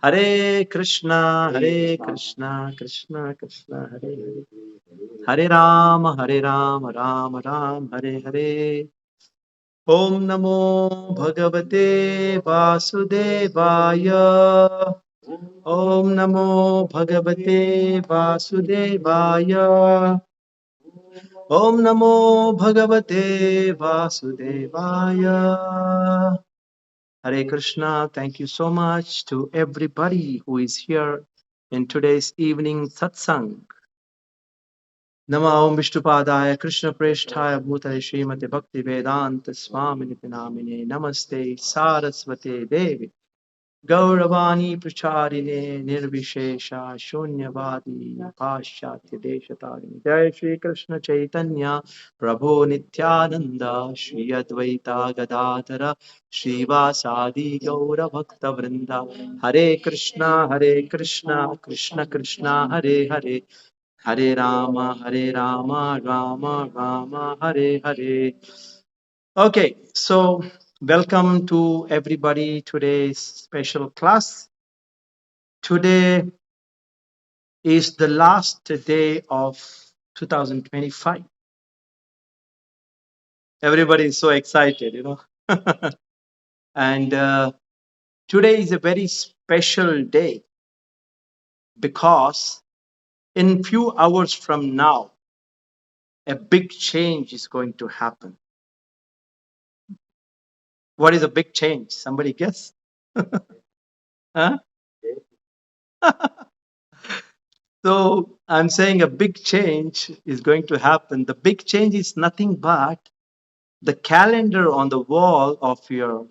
Hare Krishna, Krishna Krishna, Hare Hare. Hare Rama, Rama Ram, Hare Hare. Om Namo Bhagavate Vasudevaya. Om Namo Bhagavate Vasudevaya. Om Namo Bhagavate Vasudevaya. Hare Krishna. Thank you so much to everybody who is here in today's evening satsang. Nama Om Vishnupadaya Krishna Presthaya Bhutale Srimate Bhakti Vedanta Swamini Namine Namaste Saraswate Devi Gauravani Pracharine Nirvishesha Shunyavadi Paschatya Deshatarine Jai Shri Krishna Chaitanya Prabhu Nityananda Shri Advaita Gadadhara Srivasadi Gaura Bhakta Vrinda Hare Krishna Krishna Krishna Hare Hare Hare Rama, Rama Rama, Hare Hare. Okay, so welcome to everybody today's special class. Today is the last day of 2025. Everybody is so excited, and today is a very special day because in few hours from now, a big change is going to happen. What is a big change? Somebody guess? Huh? So I'm saying a big change is going to happen. The big change is nothing but the calendar on the wall of your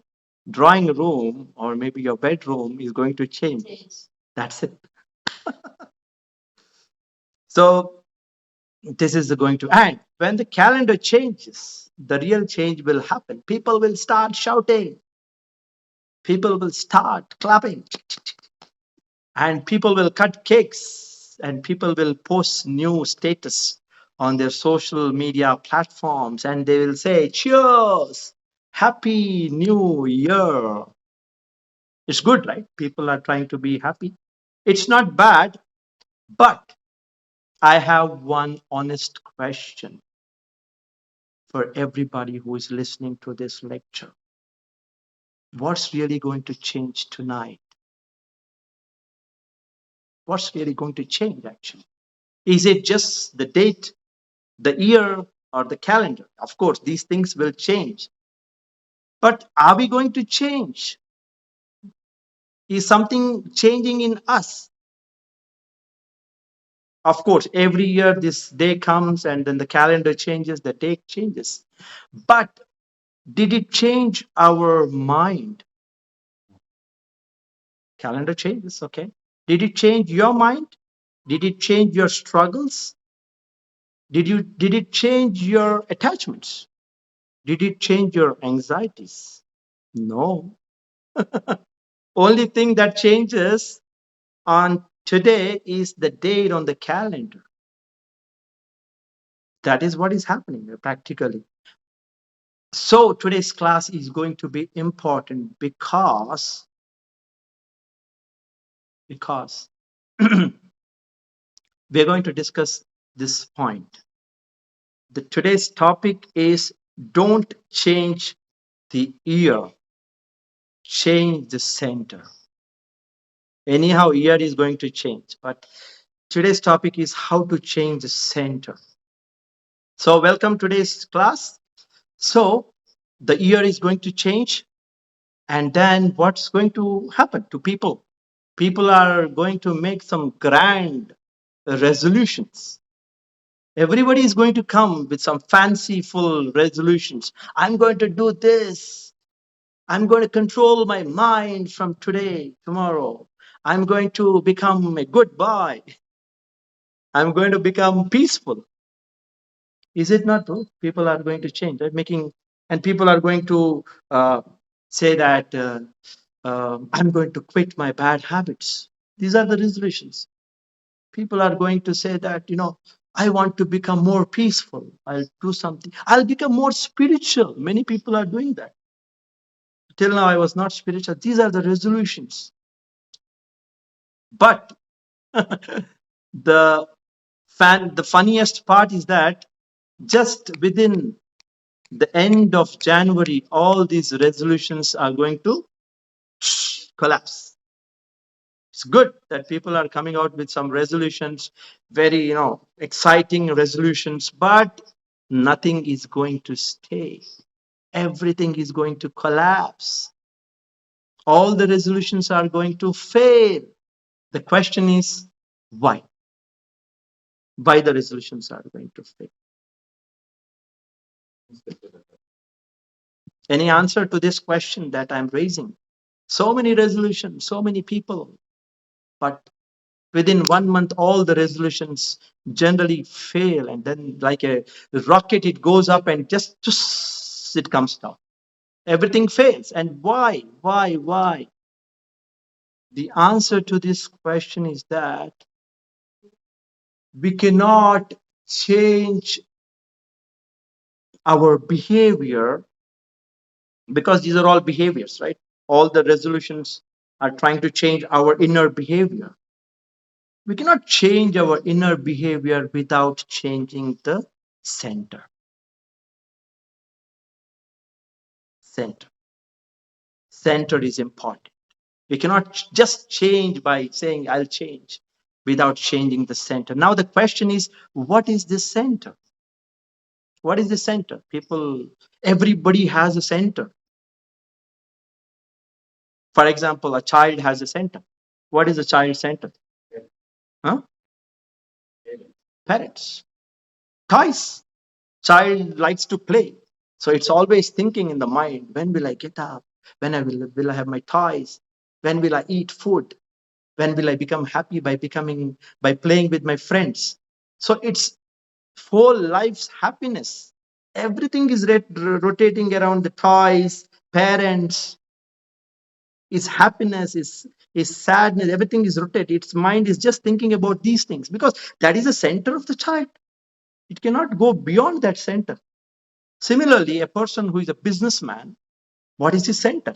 drawing room or maybe your bedroom is going to change. That's it. So this is going to end. When the calendar changes, the real change will happen. People will start shouting. People will start clapping. And people will cut cakes and people will post new status on their social media platforms and they will say, cheers, happy new year. It's good, right? People are trying to be happy. It's not bad, but I have one honest question for everybody who is listening to this lecture. What's really going to change tonight? What's really going to change actually? Is it just the date, the year, or the calendar? Of course, these things will change. But are we going to change? Is something changing in us? Of course, every year this day comes and then the calendar changes, the date changes. But did it change our mind? Calendar changes, okay. Did it change your mind? Did it change your struggles? Did it change your attachments? Did it change your anxieties? No. Only thing that changes on today is the date on the calendar. That is what is happening practically. So today's class is going to be important because we're going to discuss this point. Today's topic is don't change the year, change the center. Anyhow, year is going to change, but today's topic is how to change the center. So welcome to today's class. So the year is going to change, and then what's going to happen to people? People are going to make some grand resolutions. Everybody is going to come with some fanciful resolutions. I'm going to do this. I'm going to control my mind from today, tomorrow. I'm going to become a good boy. I'm going to become peaceful. Is it not true? People are going to change, right? And people are going to say that I'm going to quit my bad habits. These are the resolutions. People are going to say that, I want to become more peaceful. I'll do something. I'll become more spiritual. Many people are doing that. Till now, I was not spiritual. These are the resolutions. But the the funniest part is that just within the end of January, all these resolutions are going to collapse. It's good that people are coming out with some resolutions, very, exciting resolutions, but nothing is going to stay. Everything is going to collapse. All the resolutions are going to fail. The question is, why? Why the resolutions are going to fail? Any answer to this question that I'm raising? So many resolutions, so many people, but within 1 month, all the resolutions generally fail. And then, like a rocket, it goes up and just it comes down. Everything fails. And why? Why? Why? The answer to this question is that we cannot change our behavior, because these are all behaviors, right? All the resolutions are trying to change our inner behavior. We cannot change our inner behavior without changing the center. Center. Center is important. We cannot just change by saying, I'll change, without changing the center. Now, the question is, what is this center? What is the center? Everybody has a center. For example, a child has a center. What is a child's center? Huh? Parents. Toys. Child likes to play. So it's always thinking in the mind, when will I get up? When will I have my toys? When will I eat food? When will I become happy by playing with my friends? So it's whole life's happiness. Everything is rotating around the toys, parents, is happiness, is sadness. Everything is rotated. Its mind is just thinking about these things because that is the center of the child. It cannot go beyond that center. Similarly, a person who is a businessman, what is his center?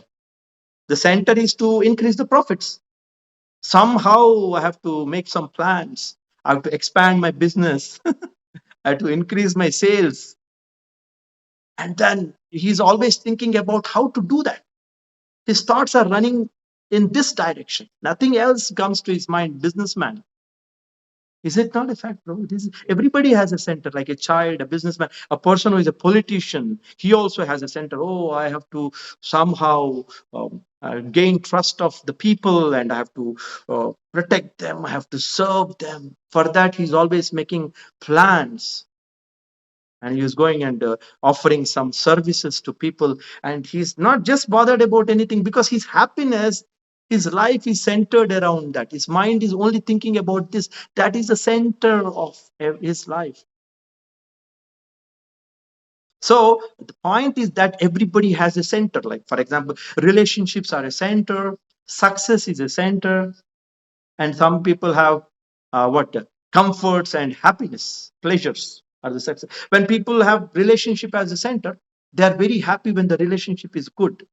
The center is to increase the profits. Somehow I have to make some plans. I have to expand my business. I have to increase my sales. And then he's always thinking about how to do that. His thoughts are running in this direction. Nothing else comes to his mind. Businessman. Is it not a fact, bro? Everybody has a center, like a child, a businessman, a person who is a politician. He also has a center. Oh, I have to somehow gain trust of the people, and I have to protect them. I have to serve them. For that, he's always making plans. And he's going and offering some services to people. And he's not just bothered about anything, because his happiness, his life is centered around that. His mind is only thinking about this. That is the center of his life. So the point is that everybody has a center. Like, for example, relationships are a center, success is a center, and some people have comforts and happiness, pleasures are the success. When people have relationship as a center, they are very happy when the relationship is good,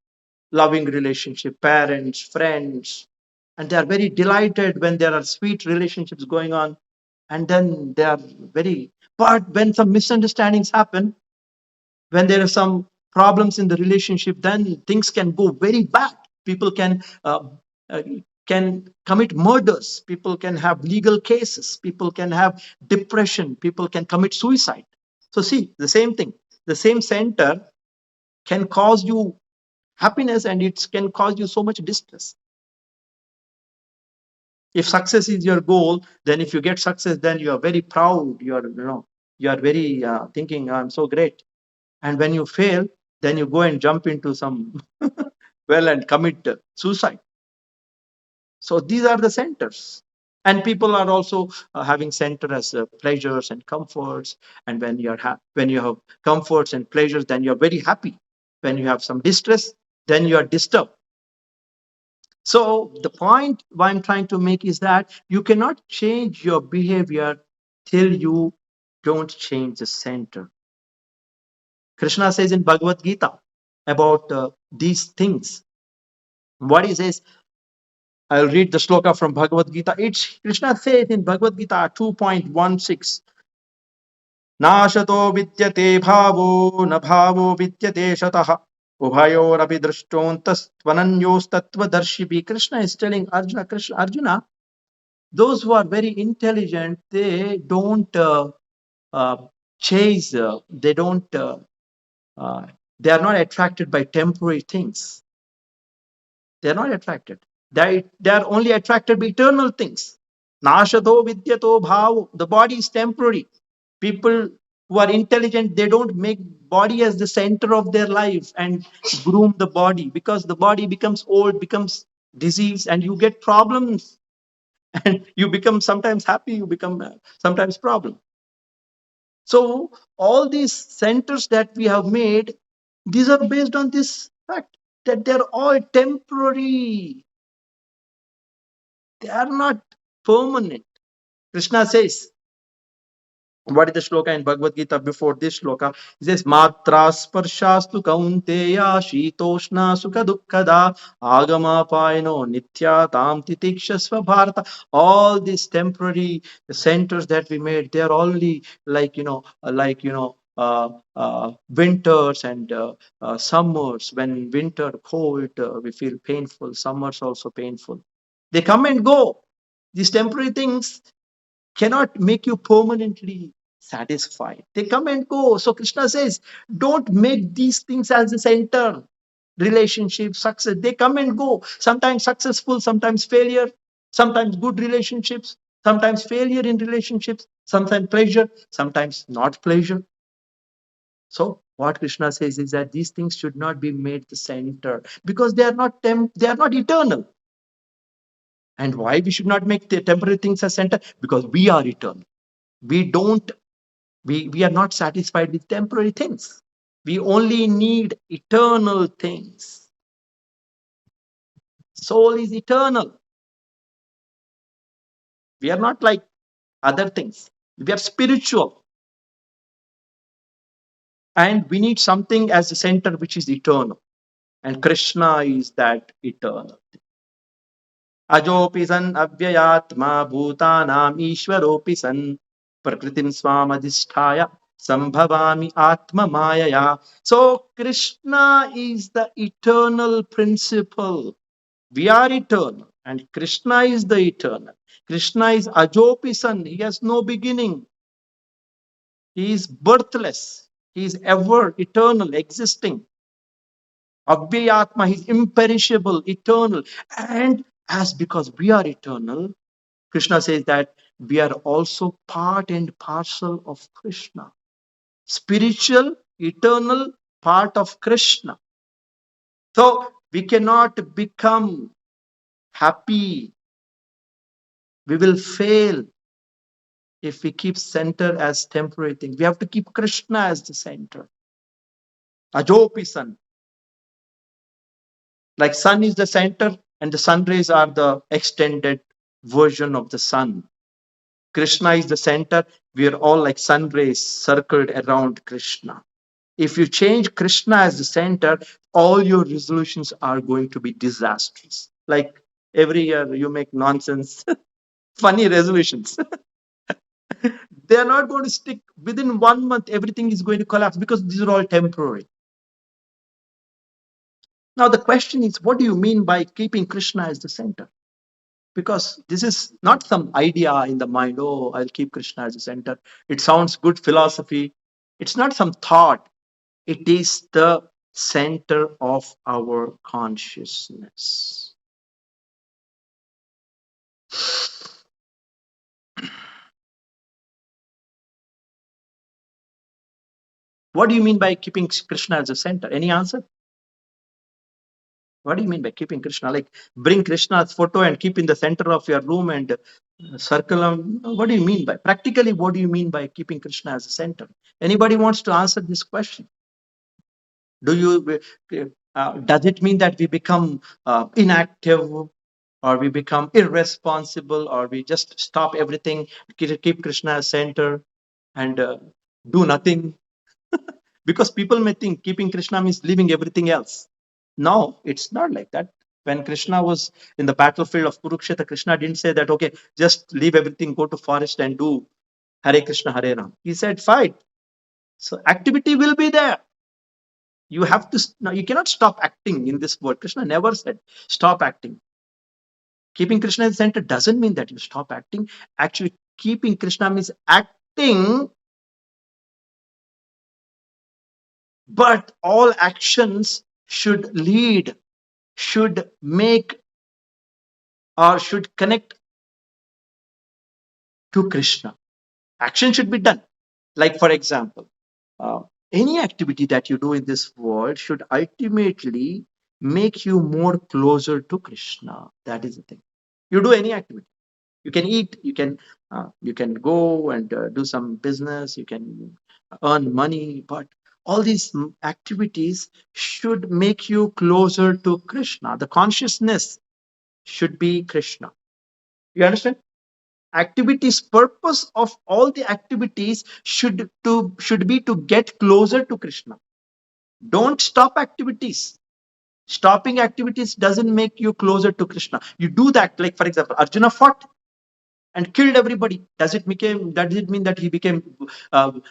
loving relationship, parents, friends, and they are very delighted when there are sweet relationships going on. And then they are but when some misunderstandings happen, when there are some problems in the relationship, then things can go very bad. People uh, can commit murders. People can have legal cases. People can have depression. People can commit suicide. So see, the same thing. The same center can cause you happiness, and it can cause you so much distress. If success is your goal, then if you get success, then you are very proud. You are very thinking, I'm so great. And when you fail, then you go and jump into some well and commit suicide. So these are the centers. And people are also having center as pleasures and comforts. And when when you have comforts and pleasures, then you're very happy. When you have some distress, then you are disturbed. So the point what I'm trying to make is that you cannot change your behavior till you don't change the center. Krishna says in Bhagavad-Gītā about these things. What he says, I'll read the shloka from Bhagavad-Gītā. It's Krishna says in Bhagavad-Gītā 2.16, Nashato vidyate bhavo na bhavo vidyate shatah ubhayorapi drashtontas tvananyos tattvadarshibhi. Krishna is telling Arjuna, those who are very intelligent, they don't uh, chase, they are not attracted by temporary things. They are not attracted. They are only attracted by eternal things. Nashado vidyato bhav. The body is temporary. People who are intelligent, they don't make body as the center of their life and groom the body, because the body becomes old, becomes diseased, and you get problems. And you become sometimes happy, you become sometimes problem. So all these centers that we have made, these are based on this fact that they're all temporary. They are not permanent. Krishna says, what is the shloka in Bhagavad Gita before this shloka? He says, Matra sparshastu kaunteya shitoshna sukha dukkhada agama paino nitya tam titikshasva bharata. All these temporary centers that we made, they are only winters and summers. When winter cold, we feel painful. Summers also painful. They come and go. These temporary things cannot make you permanently satisfied. They come and go. So Krishna says, don't make these things as the center. Relationship, success, they come and go. Sometimes successful, sometimes failure, sometimes good relationships, sometimes failure in relationships, sometimes pleasure, sometimes not pleasure. So what Krishna says is that these things should not be made the center, because they are not they are not eternal. And why we should not make the temporary things as center? Because we are eternal. We are not satisfied with temporary things. We only need eternal things. Soul is eternal. We are not like other things. We are spiritual. And we need something as a center which is eternal. And Krishna is that eternal. Ajopi san avyayatma bhutanam ishwaropi san prakritim swamadhisthaya sambhavami atma mayaya. So Krishna is the eternal principle. We are eternal and Krishna is the eternal. Krishna is Ajopi san. He has no beginning. He is birthless. He is ever eternal, existing. Abhyayatma, he is imperishable, eternal. And as because we are eternal, Krishna says that we are also part and parcel of Krishna. Spiritual, eternal part of Krishna. So we cannot become happy. We will fail if we keep center as temporary thing. We have to keep Krishna as the center. Ajopi sun. Like sun is the center and the sun rays are the extended version of the sun. Krishna is the center. We are all like sun rays circled around Krishna. If you change Krishna as the center, all your resolutions are going to be disastrous. Like every year you make nonsense, funny resolutions. They are not going to stick. Within 1 month, everything is going to collapse because these are all temporary. Now the question is, what do you mean by keeping Krishna as the center? Because this is not some idea in the mind, oh, I'll keep Krishna as the center. It sounds good philosophy. It's not some thought. It is the center of our consciousness. What do you mean by keeping Krishna as the center? Any answer? What do you mean by keeping Krishna? Like bring Krishna's photo and keep in the center of your room and circle him. What do you mean by practically? What do you mean by keeping Krishna as the center? Anybody wants to answer this question? Do you does it mean that we become inactive, or we become irresponsible, or we just stop everything, keep Krishna as center, and do nothing? Because people may think keeping Krishna means leaving everything else. No, it's not like that. When Krishna was in the battlefield of Kurukshetra, Krishna didn't say that, okay, just leave everything, go to forest and do Hare Krishna, Hare Ram. He said, fight. So activity will be there. You have to, no, you cannot stop acting in this world. Krishna never said, stop acting. Keeping Krishna in the center doesn't mean that you stop acting. Actually, keeping Krishna means acting, but all actions should lead, should make, or should connect to Krishna. Action should be done. Like, for example, uh, any activity that you do in this world should ultimately make you more closer to Krishna. That is the thing. You do any activity. You can eat. You can go and do some business. You can earn money. But all these activities should make you closer to Krishna. The consciousness should be Krishna. You understand? Activities, purpose of all the activities should be to get closer to Krishna. Don't stop activities. Stopping activities doesn't make you closer to Krishna. You do that, like for example, Arjuna fought and killed everybody. Does it mean that he became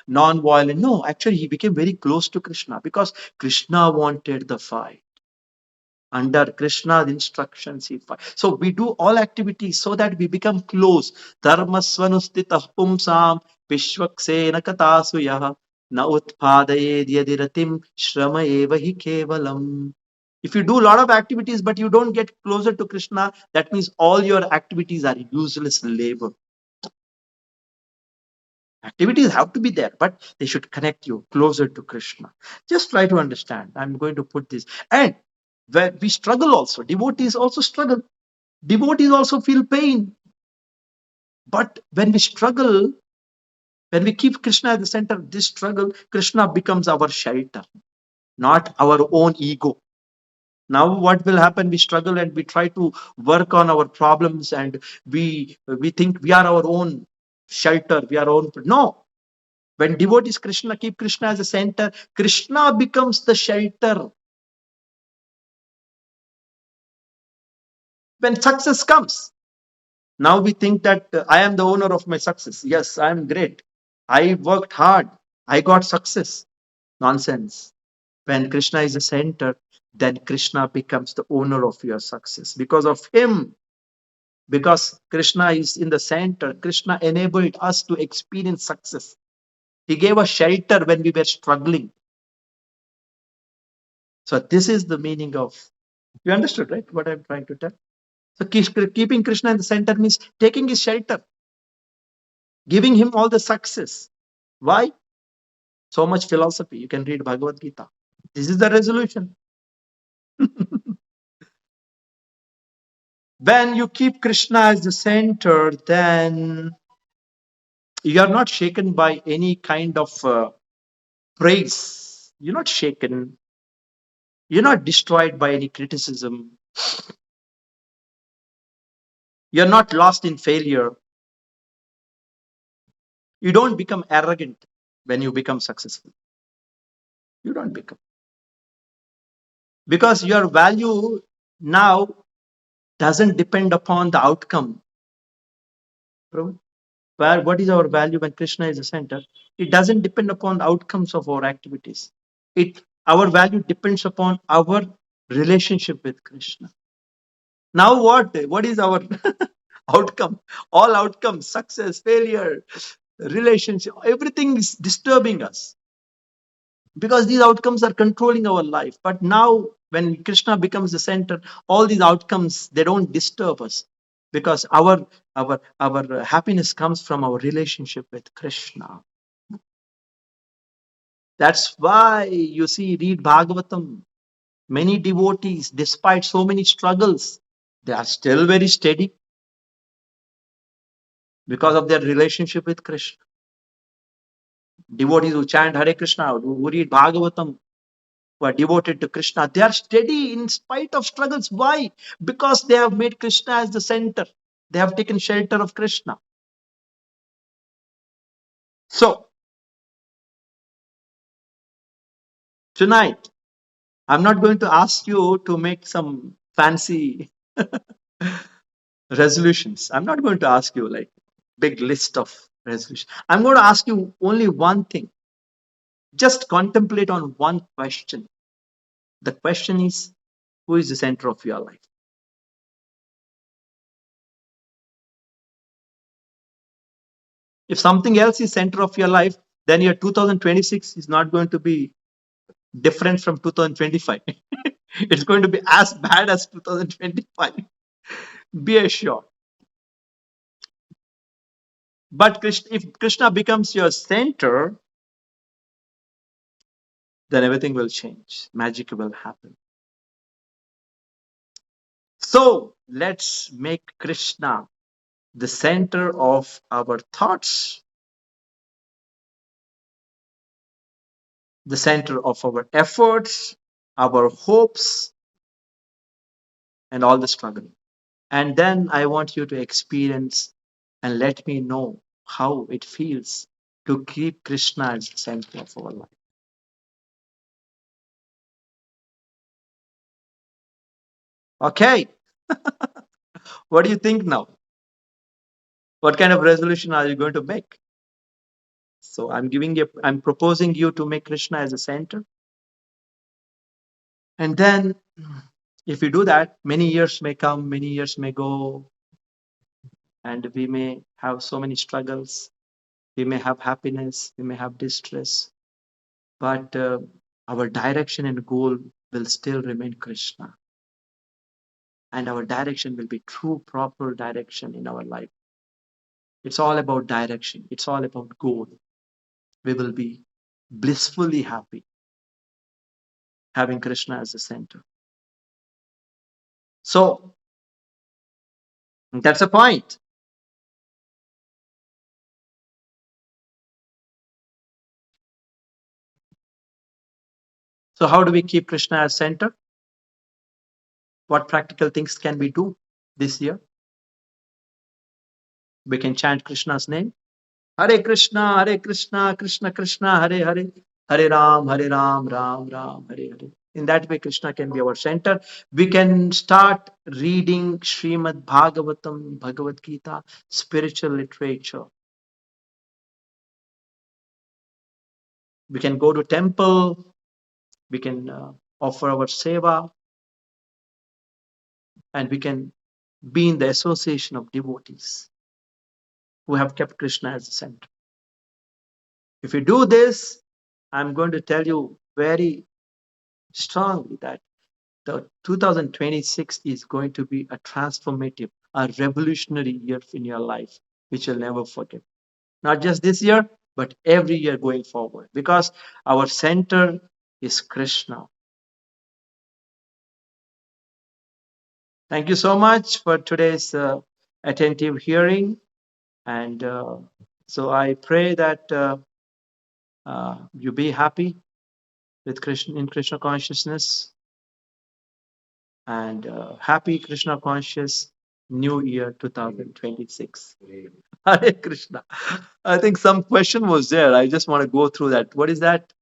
non-violent? No, actually he became very close to Krishna because Krishna wanted the fight. Under Krishna's instructions, he fight. So we do all activities so that we become close. Dharmasvanustitah pumsam vishwaksena katasuyah na utpadayed yadiratim shrama eva hi kevalam. If you do a lot of activities but you don't get closer to Krishna, that means all your activities are useless labor. Activities have to be there, but they should connect you closer to Krishna. Just try to understand. I'm going to put this. And where we struggle also, devotees also struggle. Devotees also feel pain. But when we struggle, when we keep Krishna at the center of this struggle, Krishna becomes our shelter, not our own ego. Now what will happen? We struggle and we try to work on our problems and we think we are our own shelter, we are our own. No. When devotees Krishna keep Krishna as a center, Krishna becomes the shelter. When success comes, now we think that I am the owner of my success. Yes, I am great. I worked hard. I got success. Nonsense. When Krishna is the center, then Krishna becomes the owner of your success. Because of him, because Krishna is in the center, Krishna enabled us to experience success. He gave us shelter when we were struggling. So this is the meaning of, you understood, right? What I'm trying to tell. So keeping Krishna in the center means taking his shelter, giving him all the success. Why? So much philosophy. You can read Bhagavad-Gītā. This is the resolution. When you keep Krishna as the center, then you are not shaken by any kind of praise. You're not shaken. You're not destroyed by any criticism. You're not lost in failure. You don't become arrogant when you become successful. You don't become. Because your value now doesn't depend upon the outcome. What is our value when Krishna is the center? It doesn't depend upon the outcomes of our activities. Our value depends upon our relationship with Krishna. Now what is our outcome? All outcomes, success, failure, relationship, everything is disturbing us because these outcomes are controlling our life. But now when Krishna becomes the center, all these outcomes, they don't disturb us because our happiness comes from our relationship with Krishna. That's why you see, read Bhagavatam. Many devotees, despite so many struggles, they are still very steady because of their relationship with Krishna. Devotees who chant Hare Krishna, who read Bhagavatam, who are devoted to Krishna, they are steady in spite of struggles. Why? Because they have made Krishna as the center. They have taken shelter of Krishna. So, tonight, I'm not going to ask you to make some fancy resolutions. I'm not going to ask you like big list of resolutions. I'm going to ask you only one thing. Just contemplate on one question. The question is, who is the center of your life? If something else is center of your life, then your 2026 is not going to be different from 2025. It's going to be as bad as 2025. Be assured. But if Krishna becomes your center, then everything will change. Magic will happen. So let's make Krishna the center of our thoughts, the center of our efforts, our hopes, and all the struggle. And then I want you to experience and let me know how it feels to keep Krishna as the center of our life. Okay, what do you think now? What kind of resolution are you going to make? So I'm proposing you to make Krishna as a center. And then if you do that, many years may come, many years may go, and we may have so many struggles. We may have happiness, we may have distress, but our direction and goal will still remain Krishna. And our direction will be true, proper direction in our life. It's all about direction. It's all about goal. We will be blissfully happy having Krishna as the center. So that's a point. So how do we keep Krishna as center? What practical things can we do this year? We can chant Krishna's name. Hare Krishna, Krishna Krishna, Hare Hare, Hare Ram, Ram Ram, Hare Hare. In that way, Krishna can be our center. We can start reading Srimad Bhagavatam, Bhagavad-Gītā, spiritual literature. We can go to temple. We can offer our seva. And we can be in the association of devotees who have kept Krishna as the center. If you do this, I'm going to tell you very strongly that the 2026 is going to be a transformative, a revolutionary year in your life, which you'll never forget. Not just this year, but every year going forward, because our center is Krishna. Thank you so much for today's attentive hearing. And so I pray that you be happy with Krishna in Krishna consciousness, and happy Krishna conscious New Year 2026. Hare Krishna. I think some question was there. I just want to go through that. What is that?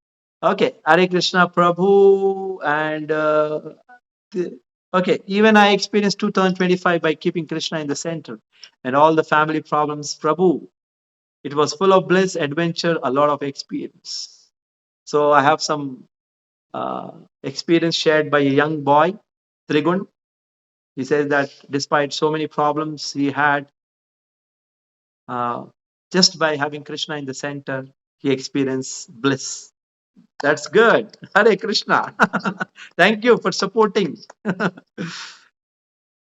Okay, Hare Krishna Prabhu. And okay, even I experienced 2025 by keeping Krishna in the center and all the family problems. Prabhu, it was full of bliss, adventure, a lot of experience. So I have some experience shared by a young boy, Trigun. He says that despite so many problems he had, just by having Krishna in the center, he experienced bliss. That's good. Hare Krishna. Thank you for supporting.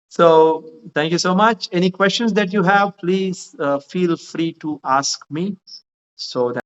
So thank you so much. Any questions that you have, please feel free to ask me so that